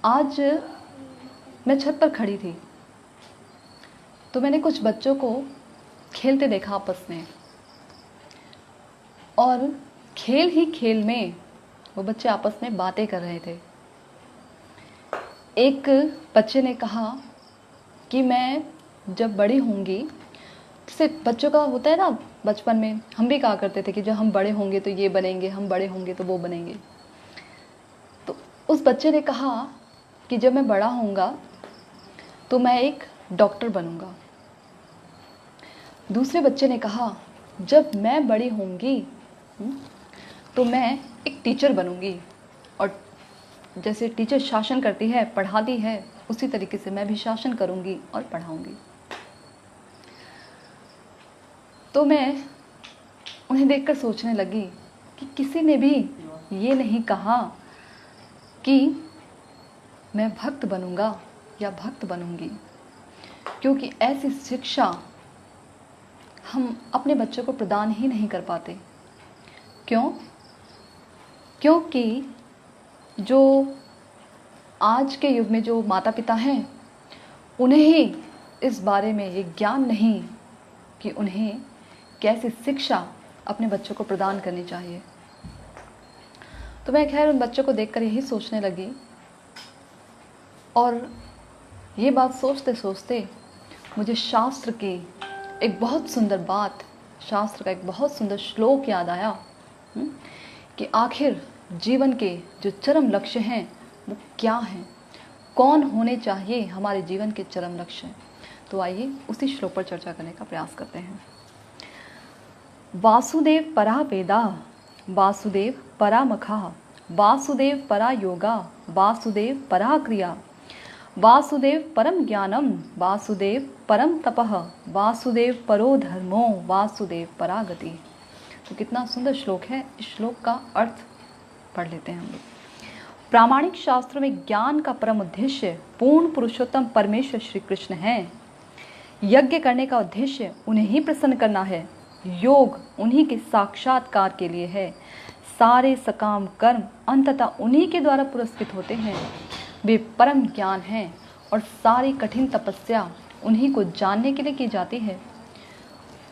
आज मैं छत पर खड़ी थी तो मैंने कुछ बच्चों को खेलते देखा आपस में। और खेल ही खेल में वो बच्चे आपस में बातें कर रहे थे। एक बच्चे ने कहा कि मैं जब बड़ी होंगी, जैसे बच्चों का होता है ना, बचपन में हम भी कहा करते थे कि जब हम बड़े होंगे तो ये बनेंगे, हम बड़े होंगे तो वो बनेंगे। तो उस बच्चे ने कहा कि जब मैं बड़ा होऊंगा तो मैं एक डॉक्टर बनूंगा। दूसरे बच्चे ने कहा जब मैं बड़ी होंगी तो मैं एक टीचर बनूंगी, और जैसे टीचर शासन करती है, पढ़ाती है, उसी तरीके से मैं भी शासन करूंगी और पढ़ाऊंगी। तो मैं उन्हें देखकर सोचने लगी कि किसी ने भी ये नहीं कहा कि मैं भक्त बनूंगा या भक्त बनूंगी, क्योंकि ऐसी शिक्षा हम अपने बच्चों को प्रदान ही नहीं कर पाते। क्यों? क्योंकि जो आज के युग में जो माता पिता हैं, उन्हें ही इस बारे में ये ज्ञान नहीं कि उन्हें कैसी शिक्षा अपने बच्चों को प्रदान करनी चाहिए। तो मैं खैर उन बच्चों को देखकर यही सोचने लगी, और ये बात सोचते सोचते मुझे शास्त्र की एक बहुत सुंदर बात, शास्त्र का एक बहुत सुंदर श्लोक याद आया कि आखिर जीवन के जो चरम लक्ष्य हैं वो क्या हैं, कौन होने चाहिए हमारे जीवन के चरम लक्ष्य। तो आइए उसी श्लोक पर चर्चा करने का प्रयास करते हैं। वासुदेव परा वेदा, वासुदेव परा मखा, वासुदेव परा योगा, वासुदेव परा क्रिया, वासुदेव परम ज्ञानम, वासुदेव परम तपः, वासुदेव परो धर्मो, वासुदेव परा गति। तो कितना सुंदर श्लोक है। इस श्लोक का अर्थ पढ़ लेते हैं हम लोग। प्रामाणिक शास्त्रों में ज्ञान का परम उद्देश्य पूर्ण पुरुषोत्तम परमेश्वर श्री कृष्ण है। यज्ञ करने का उद्देश्य उन्हें ही प्रसन्न करना है। योग उन्हीं के साक्षात्कार के लिए है। सारे सकाम कर्म अंततः उन्हीं के द्वारा पुरस्कृत होते हैं। वे परम ज्ञान हैं और सारी कठिन तपस्या उन्हीं को जानने के लिए की जाती है।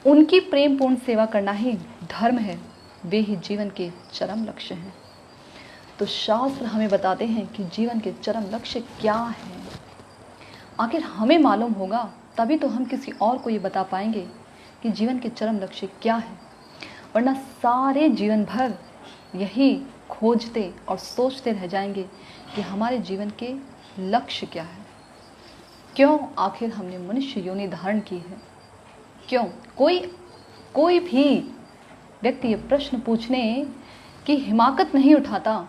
उनकी प्रेम पूर्ण सेवा करना ही धर्म है। वे ही जीवन के चरम लक्ष्य हैं। तो शास्त्र हमें बताते हैं कि जीवन के चरम लक्ष्य क्या हैं। आखिर हमें मालूम होगा तभी तो हम किसी और को ये बता पाएंगे कि जीवन के चरम लक्ष्य क्या है, वरना सारे जीवन भर यही खोजते और सोचते रह जाएंगे कि हमारे जीवन के लक्ष्य क्या है। क्यों आखिर हमने मनुष्य योनि धारण की है? क्यों? कोई भी व्यक्ति ये प्रश्न पूछने की हिमाकत नहीं उठाता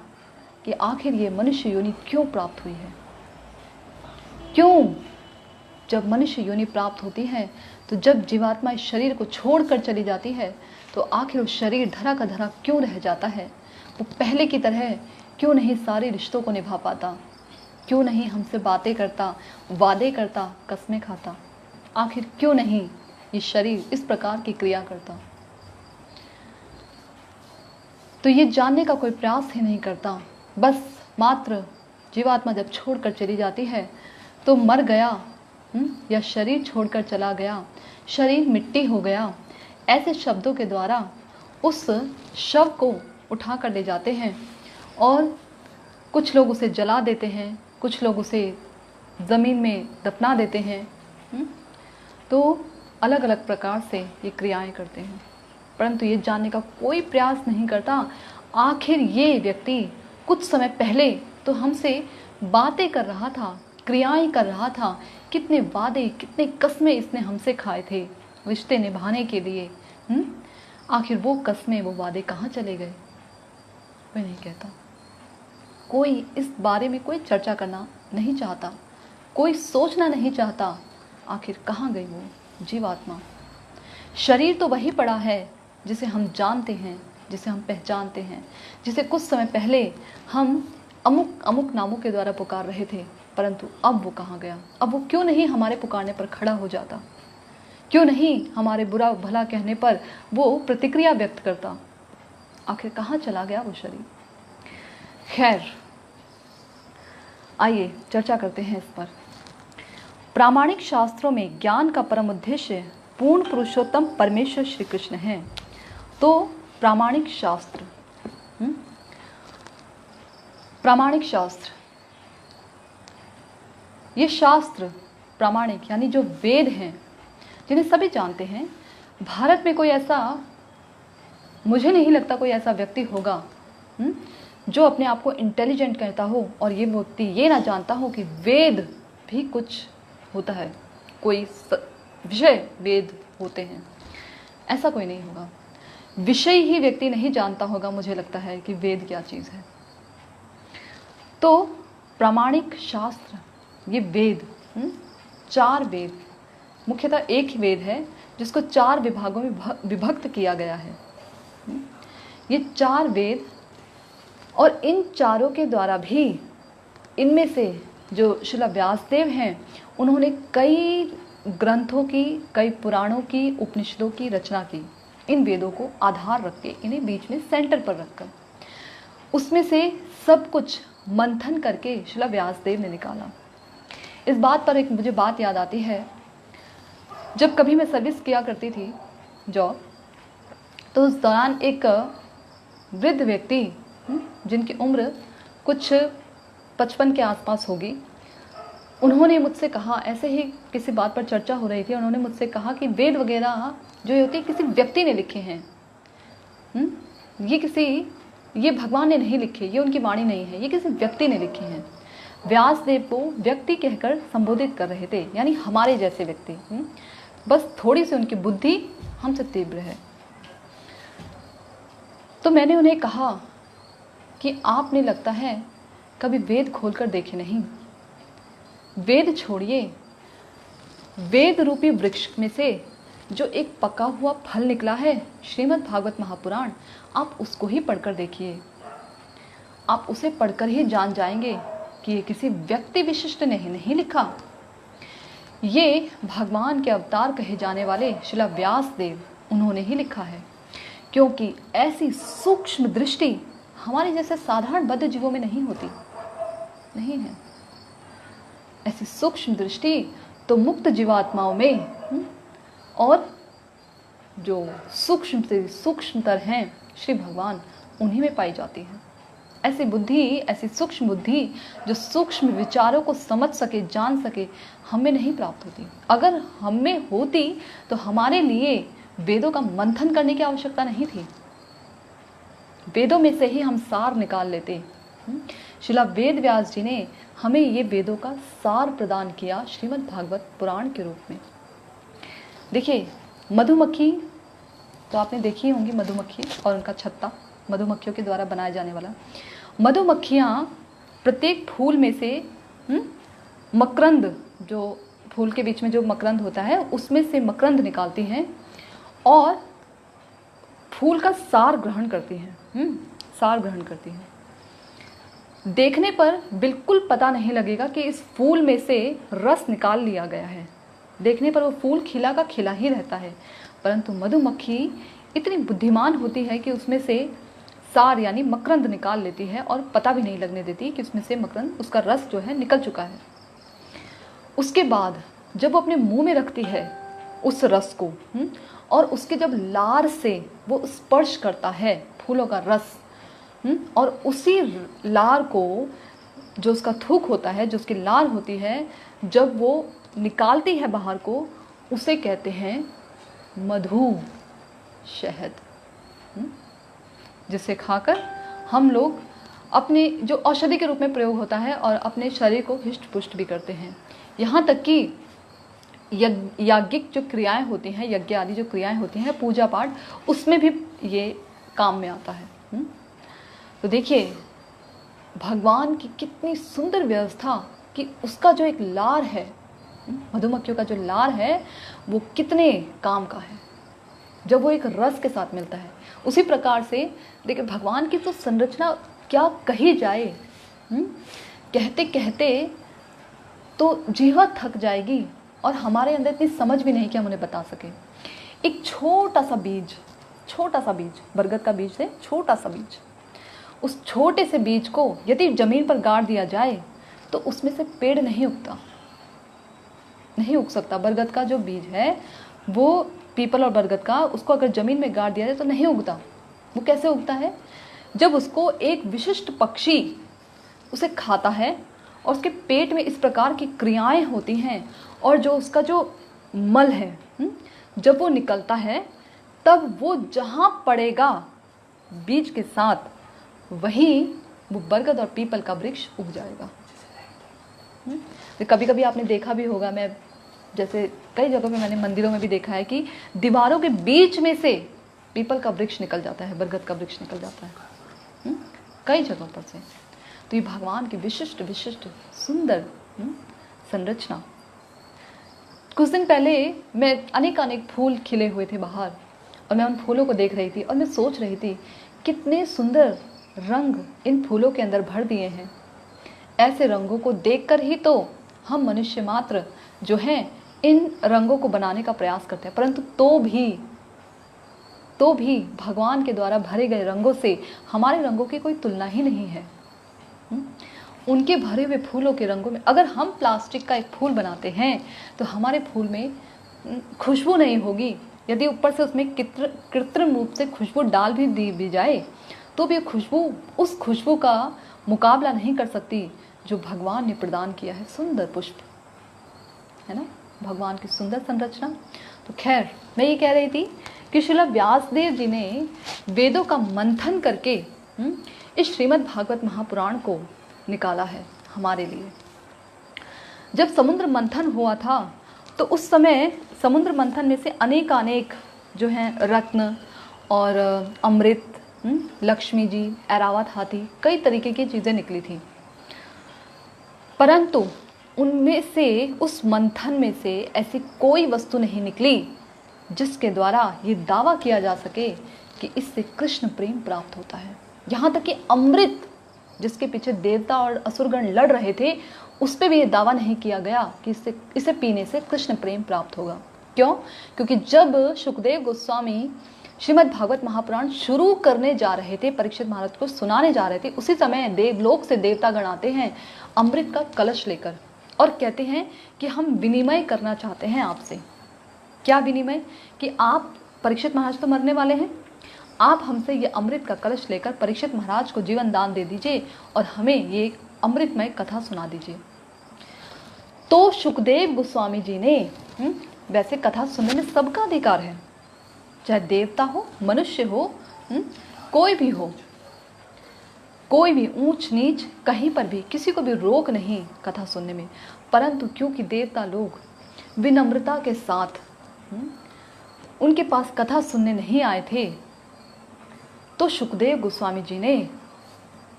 कि आखिर ये मनुष्य योनि क्यों प्राप्त हुई है। क्यों? जब मनुष्य योनि प्राप्त होती है तो जब जीवात्मा इस शरीर को छोड़कर चली जाती है तो आखिर वो शरीर धरा का धरा क्यों रह जाता है? वो पहले की तरह क्यों नहीं सारे रिश्तों को निभा पाता? क्यों नहीं हमसे बातें करता, वादे करता, कस्में खाता? आखिर क्यों नहीं ये शरीर इस प्रकार की क्रिया करता? तो ये जानने का कोई प्रयास ही नहीं करता। बस मात्र जीवात्मा जब छोड़कर चली जाती है तो मर गया, या शरीर छोड़कर चला गया, शरीर मिट्टी हो गया, ऐसे शब्दों के द्वारा उस शव को उठा कर ले जाते हैं। और कुछ लोग उसे जला देते हैं, कुछ लोग उसे ज़मीन में दफना देते हैं। तो अलग अलग प्रकार से ये क्रियाएं करते हैं, परंतु ये जानने का कोई प्रयास नहीं करता आखिर ये व्यक्ति कुछ समय पहले तो हमसे बातें कर रहा था, क्रियाएं कर रहा था, कितने वादे, कितने कस्में इसने हमसे खाए थे रिश्ते निभाने के लिए। आखिर वो कस्में, वो वादे कहाँ चले गए? कोई नहीं कहता। कोई इस बारे में कोई चर्चा करना नहीं चाहता, कोई सोचना नहीं चाहता आखिर कहाँ गई वो जीवात्मा। शरीर तो वही पड़ा है जिसे हम जानते हैं, जिसे हम पहचानते हैं, जिसे कुछ समय पहले हम अमुक अमुक नामों के द्वारा पुकार रहे थे, परंतु अब वो कहाँ गया? अब वो क्यों नहीं हमारे पुकारने पर खड़ा हो जाता? क्यों नहीं हमारे बुरा भला कहने पर वो प्रतिक्रिया व्यक्त करता? आखिर कहाँ चला गया वो शरीर? खैर, आइए चर्चा करते हैं इस पर। प्रामाणिक शास्त्रों में ज्ञान का परम उद्देश्य पूर्ण पुरुषोत्तम परमेश्वर श्री कृष्ण हैं। तो प्रामाणिक शास्त्र, प्रामाणिक शास्त्र, ये शास्त्र प्रामाणिक यानी जो वेद हैं, जिन्हें सभी जानते हैं। भारत में कोई ऐसा, मुझे नहीं लगता कोई ऐसा व्यक्ति होगा जो अपने आप को इंटेलिजेंट कहता हो और ये व्यक्ति ये ना जानता हो कि वेद भी कुछ होता है, कोई विषय वेद होते हैं। ऐसा कोई नहीं होगा। विषय ही व्यक्ति नहीं जानता होगा, मुझे लगता है, कि वेद क्या चीज़ है। तो प्रामाणिक शास्त्र, ये वेद, 4 वेद, मुख्यतः एक ही वेद है जिसको 4 विभागों में विभक्त किया गया है। ये 4 वेद, और इन चारों के द्वारा भी, इनमें से जो श्रील व्यासदेव हैं, उन्होंने कई ग्रंथों की, कई पुराणों की, उपनिषदों की रचना की। इन वेदों को आधार रख के, इन्हें बीच में सेंटर पर रखकर, उसमें से सब कुछ मंथन करके श्रील व्यासदेव ने निकाला। इस बात पर एक मुझे बात याद आती है, जब कभी मैं सर्विस किया करती थी जॉब, तो उस दौरान एक वृद्ध व्यक्ति, जिनकी उम्र कुछ 55 के आसपास होगी, उन्होंने मुझसे कहा, ऐसे ही किसी बात पर चर्चा हो रही थी, उन्होंने मुझसे कहा कि वेद वगैरह जो होती है किसी व्यक्ति ने लिखे हैं, ये भगवान ने नहीं लिखे, ये उनकी वाणी नहीं है, ये किसी व्यक्ति ने लिखे हैं। व्यासदेव को व्यक्ति कहकर संबोधित कर रहे थे, यानी हमारे जैसे व्यक्ति, बस थोड़ी सी उनकी बुद्धि हमसे तीव्र है। तो मैंने उन्हें कहा कि आपने लगता है कभी वेद खोलकर देखे नहीं। वेद छोड़िए, वेद रूपी वृक्ष में से जो एक पका हुआ फल निकला है, श्रीमद् भागवत महापुराण, आप उसको ही पढ़कर देखिए। आप उसे पढ़कर ही जान जाएंगे कि ये किसी व्यक्ति विशिष्ट ने नहीं लिखा, ये भगवान के अवतार कहे जाने वाले श्रील व्यासदेव, उन्होंने ही लिखा है। क्योंकि ऐसी सूक्ष्म दृष्टि हमारे जैसे साधारण बद्ध जीवों में नहीं होती, नहीं है। ऐसी सूक्ष्म दृष्टि तो मुक्त जीवात्माओं में, और जो सूक्ष्म से सूक्ष्मतर हैं श्री भगवान, उन्हीं में पाई जाती है। ऐसी बुद्धि, ऐसी सूक्ष्म बुद्धि जो सूक्ष्म विचारों को समझ सके, जान सके, हमें नहीं प्राप्त होती। अगर हमें होती तो हमारे लिए वेदों का मंथन करने की आवश्यकता नहीं थी। वेदों में से ही हम सार निकाल लेते। श्रील वेद व्यास जी ने हमें ये वेदों का सार प्रदान किया श्रीमद् भागवत पुराण के रूप में। देखिए, मधुमक्खी तो आपने देखी होंगी, मधुमक्खी और उनका छत्ता, मधुमक्खियों के द्वारा बनाया जाने वाला। मधुमक्खियाँ प्रत्येक फूल में से मकरंद, जो फूल के बीच में जो मकरंद होता है, उसमें से मकरंद निकालती हैं और फूल का सार ग्रहण करती हैं। सार ग्रहण करती हैं। देखने पर बिल्कुल पता नहीं लगेगा कि इस फूल में से रस निकाल लिया गया है। देखने पर वो फूल खिला का खिला ही रहता है, परंतु मधुमक्खी इतनी बुद्धिमान होती है कि उसमें से सार यानी मकरंद निकाल लेती है और पता भी नहीं लगने देती कि उसमें से मकरंद, उसका रस जो है निकल चुका है। उसके बाद जब वो अपने मुंह में रखती है उस रस को, और उसके जब लार से वो स्पर्श करता है फूलों का रस, और उसी लार को, जो उसका थूक होता है, जो उसकी लार होती है, जब वो निकालती है बाहर को, उसे कहते हैं मधु, शहद, जिसे खाकर हम लोग अपने, जो औषधि के रूप में प्रयोग होता है, और अपने शरीर को हिष्ट पुष्ट भी करते हैं। यहाँ तक कि याज्ञिक जो क्रियाएं होती हैं, यज्ञ आदि जो क्रियाएं होती हैं, पूजा पाठ, उसमें भी ये काम में आता है। तो देखिए भगवान की कितनी सुंदर व्यवस्था कि उसका जो एक लार है, मधुमक्खियों का जो लार है, वो कितने काम का है जब वो एक रस के साथ मिलता है। उसी प्रकार से देखिए भगवान की तो संरचना क्या कही जाए, कहते कहते तो जीवा थक जाएगी, और हमारे अंदर इतनी समझ भी नहीं कि हम उन्हें बता सके। एक छोटा सा बीज, बरगद का बीज है, छोटा सा बीज, उस छोटे से बीज को यदि जमीन पर गाड़ दिया जाए तो उसमें से पेड़ नहीं उगता, नहीं उग सकता। बरगद का जो बीज है वो, पीपल और बरगद का, उसको अगर ज़मीन में गाड़ दिया जाए तो नहीं उगता। वो कैसे उगता है? जब उसको एक विशिष्ट पक्षी उसे खाता है और उसके पेट में इस प्रकार की क्रियाएं होती हैं, और जो उसका जो मल है जब वो निकलता है तब वो जहाँ पड़ेगा बीज के साथ, वहीं वो बरगद और पीपल का वृक्ष उग जाएगा। तो कभी कभी आपने देखा भी होगा, मैं जैसे कई जगहों में मैंने मंदिरों में भी देखा है कि दीवारों के बीच में से पीपल का वृक्ष निकल जाता है, बरगद का वृक्ष निकल जाता है, कई जगहों पर से। तो ये भगवान की विशिष्ट विशिष्ट सुंदर संरचना। कुछ दिन पहले मैं अनेक फूल खिले हुए थे बाहर, और मैं उन फूलों को देख रही थी और मैं सोच रही थी कितने सुंदर रंग इन फूलों के अंदर भर दिए हैं। ऐसे रंगों को देखकर ही तो हम मनुष्य मात्र जो हैं इन रंगों को बनाने का प्रयास करते हैं, परंतु तो भी भगवान के द्वारा भरे गए रंगों से हमारे रंगों की कोई तुलना ही नहीं है। उनके भरे हुए फूलों के रंगों में, अगर हम प्लास्टिक का एक फूल बनाते हैं तो हमारे फूल में खुशबू नहीं होगी। यदि ऊपर से उसमें कृत्रिम रूप से खुशबू डाल भी दी जाए तो भी खुशबू उस खुशबू का मुकाबला नहीं कर सकती जो भगवान ने प्रदान किया है। सुंदर पुष्प है ना, भगवान की सुंदर संरचना। तो खैर, मैं ये कह रही थी कि श्रील व्यासदेव जी ने वेदों का मंथन करके इस श्रीमद् भागवत महापुराण को निकाला है हमारे लिए। जब समुद्र मंथन हुआ था तो उस समय समुद्र मंथन में से अनेक जो हैं रत्न और अमृत, लक्ष्मी जी, ऐरावत हाथी, कई तरीके की चीज़ें निकली थी, परंतु उनमें से, उस मंथन में से ऐसी कोई वस्तु नहीं निकली जिसके द्वारा ये दावा किया जा सके कि इससे कृष्ण प्रेम प्राप्त होता है। यहाँ तक कि अमृत, जिसके पीछे देवता और असुरगण लड़ रहे थे, उस पर भी ये दावा नहीं किया गया कि इसे पीने से कृष्ण प्रेम प्राप्त होगा। क्यों? क्योंकि जब शुकदेव गोस्वामी श्रीमद् भागवत महापुराण शुरू करने जा रहे थे, परीक्षित महाराज को सुनाने जा रहे थे, उसी समय देवलोक से देवतागण आते हैं अमृत का कलश लेकर और कहते हैं कि हम विनिमय करना चाहते हैं आपसे। क्या विनिमय? कि आप, परीक्षित महाराज तो मरने वाले हैं, आप हमसे ये अमृत का कलश लेकर परीक्षित महाराज को जीवन दान दे दीजिए और हमें ये अमृतमय कथा सुना दीजिए। तो शुकदेव गोस्वामी जी ने, वैसे कथा सुनने में सबका अधिकार है, चाहे देवता हो, मनुष्य हो, कोई भी हो, कोई भी ऊंच नीच कहीं पर भी किसी को भी रोक नहीं कथा सुनने में। परंतु क्योंकि देवता लोग विनम्रता के साथ उनके पास कथा सुनने नहीं आए थे, तो शुकदेव गोस्वामी जी ने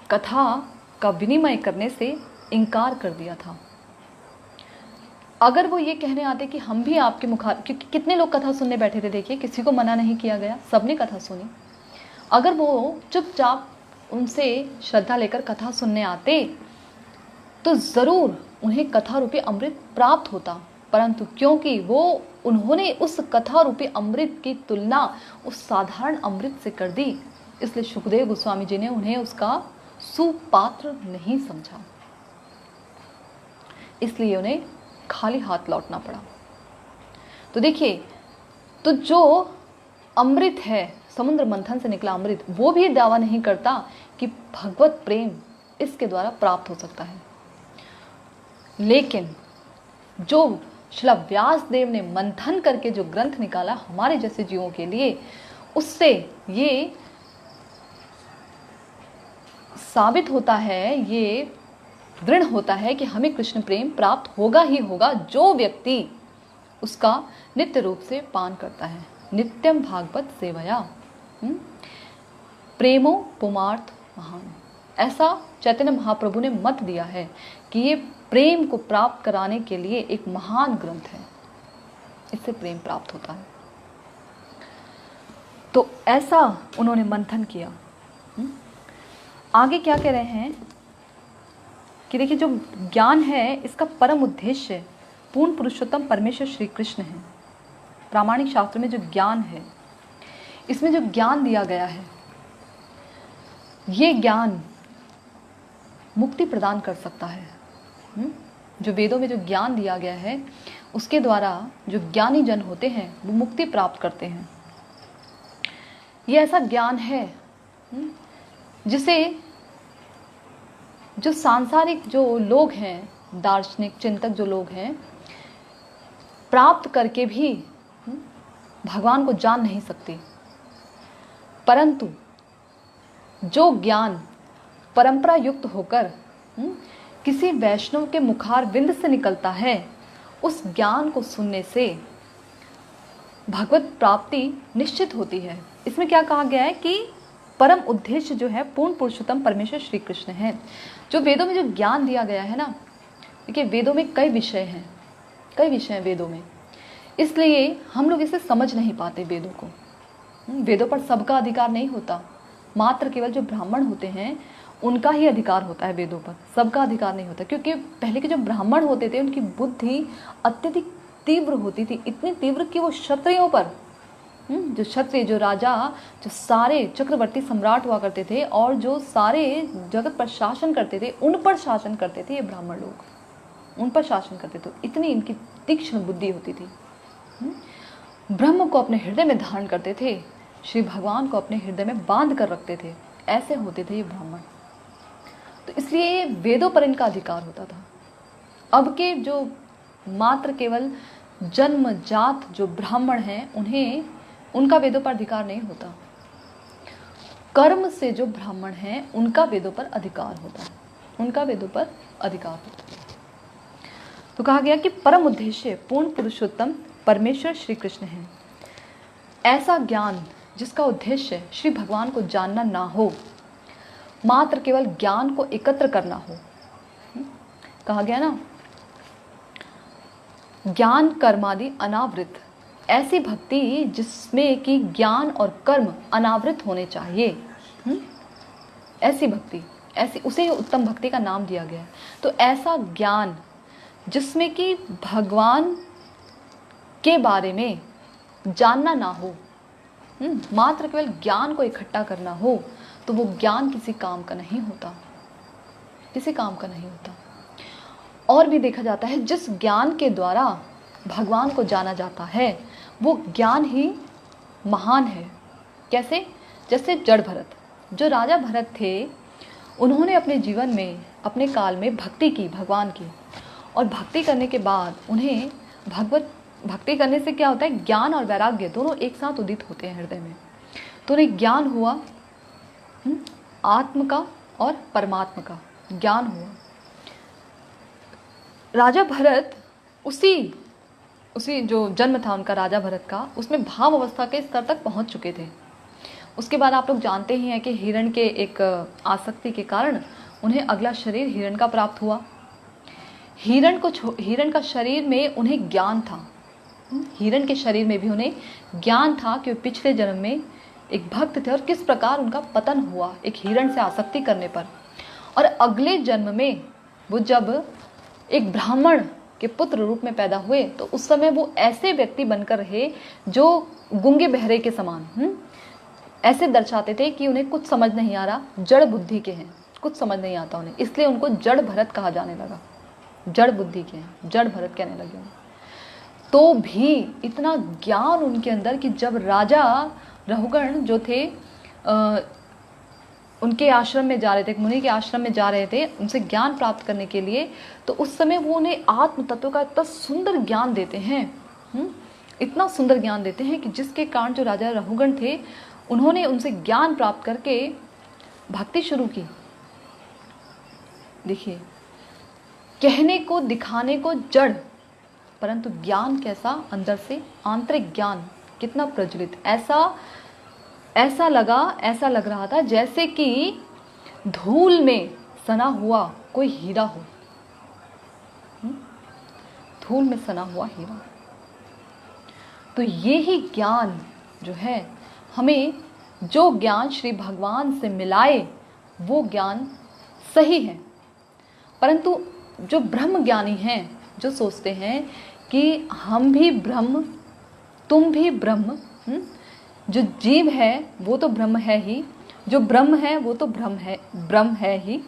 कथा का विनिमय करने से इनकार कर दिया था। अगर वो ये कहने आते कि हम भी आपके क्योंकि कितने लोग कथा सुनने बैठे थे, देखिए, किसी को मना नहीं किया गया, सबने कथा सुनी। अगर वो चुपचाप उनसे श्रद्धा लेकर कथा सुनने आते तो ज़रूर उन्हें कथा रूपी अमृत प्राप्त होता, परंतु क्योंकि उन्होंने उस कथा रूपी अमृत की तुलना उस साधारण अमृत से कर दी, इसलिए शुकदेव गोस्वामी जी ने उन्हें उसका सुपात्र नहीं समझा, इसलिए उन्हें खाली हाथ लौटना पड़ा। तो देखिए, तो जो अमृत है, समुद्र मंथन से निकला अमृत, वो भी दावा नहीं करता कि भगवत प्रेम इसके द्वारा प्राप्त हो सकता है। लेकिन जो श्रील व्यासदेव ने मंथन करके जो ग्रंथ निकाला हमारे जैसे जीवों के लिए, उससे ये साबित होता है, ये दृढ़ होता है कि हमें कृष्ण प्रेम प्राप्त होगा ही होगा जो व्यक्ति उसका नित्य रूप से पान करता है। नित्यम भागवत सेवया प्रेमो पुमार्थ महान, ऐसा चैतन्य महाप्रभु ने मत दिया है कि ये प्रेम को प्राप्त कराने के लिए एक महान ग्रंथ है, इससे प्रेम प्राप्त होता है। तो ऐसा उन्होंने मंथन किया। आगे क्या कह रहे हैं कि देखिए, जो ज्ञान है इसका परम उद्देश्य पूर्ण पुरुषोत्तम परमेश्वर श्री कृष्ण है। प्रामाणिक शास्त्र में जो ज्ञान है, इसमें जो ज्ञान दिया गया है, ये ज्ञान मुक्ति प्रदान कर सकता है, जो वेदों में जो ज्ञान दिया गया है उसके द्वारा जो ज्ञानी जन होते हैं वो मुक्ति प्राप्त करते हैं। ये ऐसा ज्ञान है जिसे जो सांसारिक जो लोग हैं, दार्शनिक चिंतक जो लोग हैं, प्राप्त करके भी भगवान को जान नहीं सकते। परंतु जो ज्ञान परंपरा युक्त होकर किसी वैष्णव के मुखार विंद से निकलता है, उस ज्ञान को सुनने से भगवत प्राप्ति निश्चित होती है। इसमें क्या कहा गया है कि परम उद्देश्य जो है पूर्ण पुरुषोत्तम परमेश्वर श्री कृष्ण है। जो वेदों में जो ज्ञान दिया गया है ना, देखिए वेदों में कई विषय हैं वेदों में, इसलिए हम लोग इसे समझ नहीं पाते वेदों को। वेदों पर सबका अधिकार नहीं होता, मात्र केवल जो ब्राह्मण होते हैं उनका ही अधिकार होता है वेदों पर, सबका अधिकार नहीं होता। क्योंकि पहले के जो ब्राह्मण होते थे उनकी बुद्धि अत्यधिक तीव्र होती थी, इतनी तीव्र कि वो क्षत्रियों पर, जो क्षत्रिय, जो राजा, जो सारे चक्रवर्ती सम्राट हुआ करते थे और जो सारे जगत पर शासन करते थे, उन पर शासन करते थे ये ब्राह्मण लोग, उन पर शासन करते थे। इतनी इनकी तीक्ष्ण बुद्धि होती थी। ब्रह्म को अपने हृदय में धारण करते थे, श्री भगवान को अपने हृदय में बांध कर रखते थे, ऐसे होते थे ये ब्राह्मण। तो इसलिए वेदों पर इनका अधिकार होता था। अब के जो मात्र केवल जन्मजात जो ब्राह्मण हैं, उन्हें उनका वेदों पर अधिकार नहीं होता। कर्म से जो ब्राह्मण हैं उनका वेदों पर अधिकार होता है, उनका वेदों पर अधिकार होता है। तो कहा गया कि परम उद्देश्य पूर्ण पुरुषोत्तम परमेश्वर श्री कृष्ण है। ऐसा ज्ञान जिसका उद्देश्य श्री भगवान को जानना ना हो, मात्र केवल ज्ञान को एकत्र करना हो। कहा गया ना, ज्ञान कर्मादि अनावृत, ऐसी भक्ति जिसमें कि ज्ञान और कर्म अनावृत होने चाहिए, ऐसी भक्ति, ऐसी, उसे उत्तम भक्ति का नाम दिया गया है। तो ऐसा ज्ञान जिसमें कि भगवान के बारे में जानना ना हो, मात्र केवल ज्ञान को इकट्ठा करना हो, तो वो ज्ञान किसी काम का नहीं होता, किसी काम का नहीं होता। और भी देखा जाता है जिस ज्ञान के द्वारा भगवान को जाना जाता है वो ज्ञान ही महान है। कैसे? जैसे जड़ भरत, जो राजा भरत थे, उन्होंने अपने जीवन में, अपने काल में भक्ति की भगवान की, और भक्ति करने के बाद उन्हें भक्ति करने से क्या होता है, ज्ञान और वैराग्य दोनों एक साथ उदित होते हैं हृदय में। तो उन्हें ज्ञान हुआ, आत्म का और परमात्मा का ज्ञान हुआ। राजा भरत उसी जो जन्म था उनका राजा भरत का, उसमें भाव अवस्था के स्तर तक पहुंच चुके थे। उसके बाद आप लोग जानते ही हैं कि हिरण के एक आसक्ति के कारण उन्हें अगला शरीर हिरण का प्राप्त हुआ। हिरण का शरीर में उन्हें ज्ञान था, हिरण के शरीर में भी उन्हें ज्ञान था कि पिछले जन्म में एक भक्त थे और किस प्रकार उनका पतन हुआ एक हिरण से आसक्ति करने पर। और अगले जन्म में वो जब एक ब्राह्मण के पुत्र रूप में पैदा हुए, तो उस समय वो ऐसे व्यक्ति बनकर रहे जो गूंगे बहरे के समान, ऐसे दर्शाते थे कि उन्हें कुछ समझ नहीं आ रहा, जड़ बुद्धि के हैं, कुछ समझ नहीं आता उन्हें, इसलिए उनको जड़ भरत कहा जाने लगा, जड़ बुद्धि के हैं, जड़ भरत कहने लगे। तो भी इतना ज्ञान उनके अंदर कि जब राजा रहुगण जो थे उनके आश्रम में जा रहे थे, मुनि के आश्रम में जा रहे थे उनसे ज्ञान प्राप्त करने के लिए, तो उस समय वो उन्हें आत्म तत्व का इतना सुंदर ज्ञान देते हैं, इतना सुंदर ज्ञान देते हैं कि जिसके कारण जो राजा रहुगण थे उन्होंने उनसे ज्ञान प्राप्त करके भक्ति शुरू की। देखिए, कहने को दिखाने को जड़, परंतु ज्ञान कैसा, अंदर से आंतरिक ज्ञान कितना प्रज्वलित। ऐसा लग रहा था जैसे कि धूल में सना हुआ कोई हीरा हो, धूल में सना हुआ हीरा। तो ये ही ज्ञान जो है, हमें जो ज्ञान श्री भगवान से मिलाए वो ज्ञान सही है। परंतु जो ब्रह्म ज्ञानी हैं, जो सोचते हैं कि हम भी ब्रह्म, तुम भी ब्रह्म, जो जीव है वो तो ब्रह्म है ही, जो ब्रह्म है वो तो ब्रह्म है ही,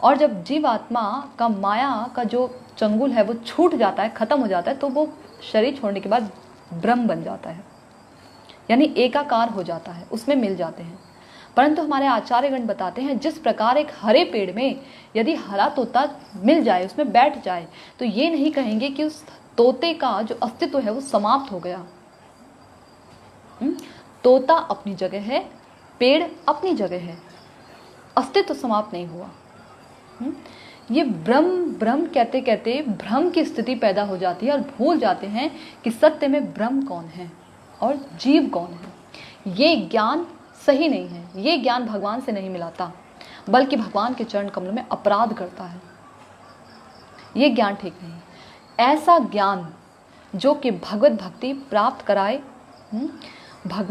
और जब जीवात्मा का माया का जो चंगुल है वो छूट जाता है, खत्म हो जाता है, तो वो शरीर छोड़ने के बाद ब्रह्म बन जाता है, यानी एकाकार हो जाता है, उसमें मिल जाते हैं। परंतु हमारे आचार्यगण बताते हैं जिस प्रकार एक हरे पेड़ में यदि हरा तोता मिल जाए, उसमें बैठ जाए, तो ये नहीं कहेंगे कि उस तोते का जो अस्तित्व है वो समाप्त हो गया। तोता अपनी जगह है, पेड़ अपनी जगह है, अस्तित्व समाप्त नहीं हुआ। ये ब्रह्म ब्रह्म कहते कहते भ्रम की स्थिति पैदा हो जाती है और भूल जाते हैं कि सत्य में ब्रह्म कौन है और जीव कौन है। ये ज्ञान सही नहीं है, ये ज्ञान भगवान से नहीं मिलाता, बल्कि भगवान के चरण कमल में अपराध करता है। ये ज्ञान ठीक नहीं। ऐसा ज्ञान जो कि भगवत भक्ति प्राप्त कराए, भगवत